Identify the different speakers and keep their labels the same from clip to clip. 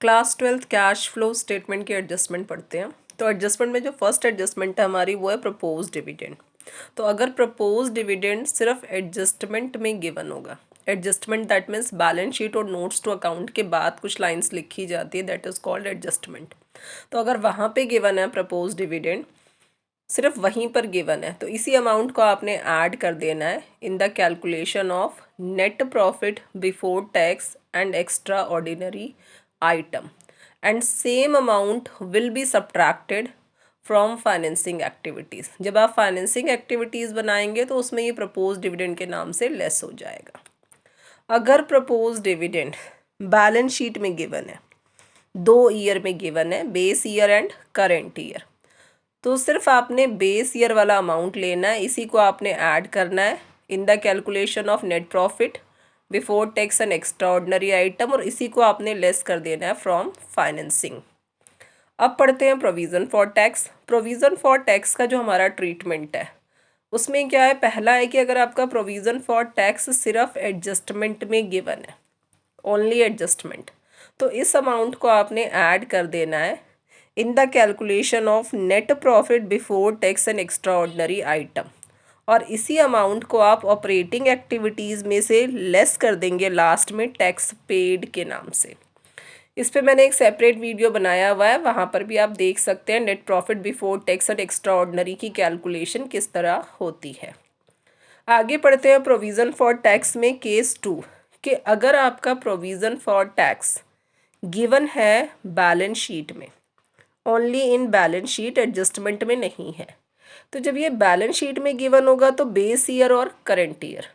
Speaker 1: Class 12th cash flow statement की adjustment पढ़ते हैं। तो एडजस्टमेंट में जो फर्स्ट एडजस्टमेंट है हमारी वो है प्रपोज डिविडेंड। तो अगर प्रपोज डिविडेंड सिर्फ एडजस्टमेंट में गिवन होगा, adjustment that means balance sheet और नोट्स टू अकाउंट के बाद कुछ लाइंस लिखी जाती है, दैट इज कॉल्ड एडजस्टमेंट। तो अगर वहाँ पे गिवन है प्रपोज डिविडेंड, सिर्फ वहीं पर गिवन है, तो इसी अमाउंट को आपने ऐड कर देना है इन the calculation of net profit before tax and extraordinary item, and same amount will be subtracted from financing activities. जब आप फाइनेंसिंग एक्टिविटीज़ बनाएंगे तो उसमें ये प्रपोज डिविडेंड के नाम से लेस हो जाएगा। अगर प्रपोज डिविडेंड बैलेंस शीट में गिवन है, 2 ईयर में गिवन है, base year and current year, तो सिर्फ आपने बेस ईयर वाला अमाउंट लेना है, इसी को आपने ऐड करना है इन the calculation of net profit before tax and extraordinary item, और इसी को आपने लेस कर देना है फ्रॉम फाइनेंसिंग। अब पढ़ते हैं provision for tax. Provision for tax का जो हमारा ट्रीटमेंट है उसमें क्या है, पहला है कि अगर आपका प्रोविज़न फॉर टैक्स सिर्फ एडजस्टमेंट में गिवन है, ओनली एडजस्टमेंट, तो इस अमाउंट को आपने ऐड कर देना है इन the calculation of net profit before tax and extraordinary item, और इसी अमाउंट को आप ऑपरेटिंग एक्टिविटीज़ में से लेस कर देंगे लास्ट में टैक्स पेड के नाम से। इस पे मैंने एक सेपरेट वीडियो बनाया हुआ है, वहाँ पर भी आप देख सकते हैं net profit before tax and extra ordinary की कैलकुलेशन किस तरह होती है। आगे पढ़ते हैं प्रोविज़न फॉर टैक्स में केस 2 कि अगर आपका प्रोविज़न फॉर टैक्स गिवन है बैलेंस शीट में, only in balance sheet, adjustment में नहीं है, तो जब ये बैलेंस शीट में गिवन होगा तो बेस ईयर और current year,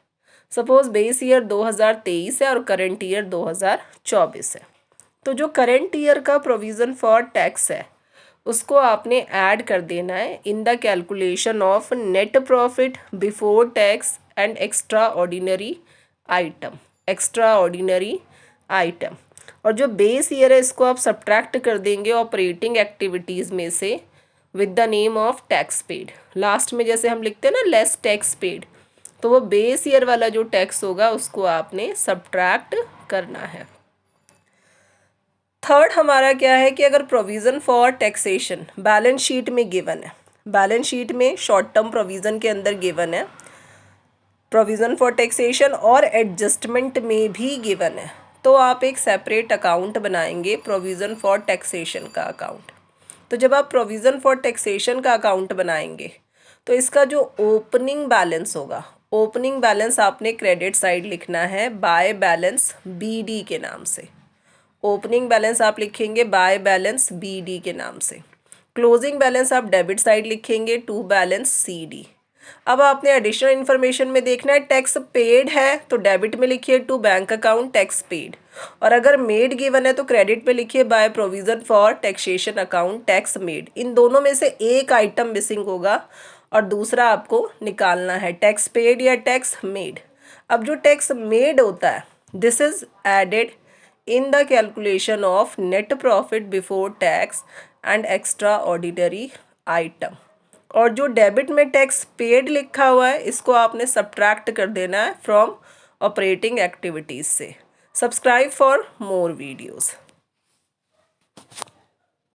Speaker 1: suppose base year 2023 है और करेंट ईयर 2024 है, तो जो करेंट ईयर का प्रोविज़न फॉर टैक्स है उसको आपने ऐड कर देना है इन the calculation of net profit before tax and extraordinary item, extra ordinary item, और जो बेस ईयर है इसको आप सब्ट्रैक्ट कर देंगे ऑपरेटिंग एक्टिविटीज़ में से with the name of tax paid. Last में जैसे हम लिखते हैं ना लेस टैक्स पेड, तो वो बेस ईयर वाला जो टैक्स होगा उसको आपने सब्ट्रैक्ट करना है। थर्ड हमारा क्या है कि अगर provision for taxation balance sheet में गिवन है, बैलेंस शीट में शॉर्ट टर्म प्रोविज़न के अंदर गिवन है, प्रोविज़न फॉर टैक्सेशन और एडजस्टमेंट में भी गिवन है, तो आप एक सेपरेट अकाउंट बनाएंगे प्रोविज़न फॉर टैक्सेशन का अकाउंट। तो जब आप प्रोविज़न फॉर टैक्सेशन का अकाउंट बनाएंगे तो इसका जो ओपनिंग बैलेंस होगा, ओपनिंग बैलेंस आपने क्रेडिट साइड लिखना है बाय बैलेंस BD के नाम से। ओपनिंग बैलेंस आप लिखेंगे बाय बैलेंस BD के नाम से। क्लोजिंग बैलेंस आप डेबिट साइड लिखेंगे टू बैलेंस CD। अब आपने एडिशनल इन्फॉर्मेशन में देखना है, टैक्स पेड है तो डेबिट में लिखिए to bank account tax paid, और अगर मेड गिवन है तो क्रेडिट में लिखिए by provision for taxation account tax made. इन दोनों में से एक आइटम मिसिंग होगा और दूसरा आपको निकालना है, टैक्स पेड या टैक्स मेड। अब जो टैक्स मेड होता है this is added in the calculation of net profit before tax and extraordinary item, और जो डेबिट में टैक्स पेड लिखा हुआ है इसको आपने सब्ट्रैक्ट कर देना है फ्रॉम ऑपरेटिंग एक्टिविटीज़ से। Subscribe for more videos.